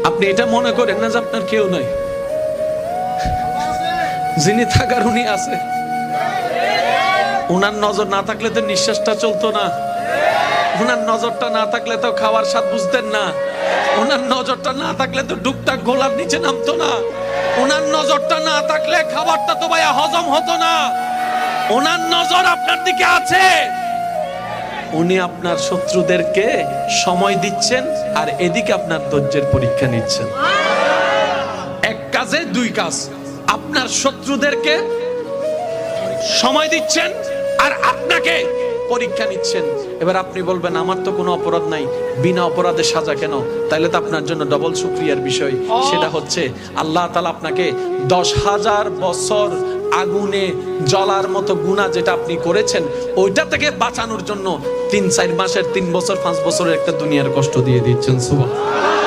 আপনি এটা মনে করেন না যে আপনার কেউ নাই, যিনি থাকার উনি আছে। উনার নজর না থাকলে তো নিঃশ্বাসটা চলতো না, উনার নজরটা না থাকলে তো খাওয়ার স্বাদ বুঝতেন না, উনার নজরটা না থাকলে তো ডুকটাক গোলার নিচে নামতো না, উনার নজরটা না থাকলে খাবারটা তো ভাইয়া হজম হতো না। উনার নজর আপনার দিকে আছে। উনি আপনার শত্রুদেরকে সময় দিচ্ছেন আর এদিকে আপনার ধৈর্যের পরীক্ষা নিচ্ছেন। এক কাজে দুই কাজ, আপনার শত্রুদেরকে সময় দিচ্ছেন আর আপনাকে পরীক্ষা নিচ্ছেন। এবার আপনি বলবেন আমার তো কোনো অপরাধ নাই, বিনা অপরাধে সাজা কেন? তাইলে তো আপনার জন্য ডবল শুকরিয়ার বিষয়। সেটা হচ্ছে আল্লাহ তাআলা আপনাকে 10,000 বছর আগুনে জ্বলার মতো গুনাহ যেটা আপনি করেছেন ওইটা থেকে বাঁচানোর জন্য 3-4 মাসের 3 বছর 5 বছরের একটা দুনিয়ার কষ্ট দিয়ে দিচ্ছেন। সুবহানাল্লাহ।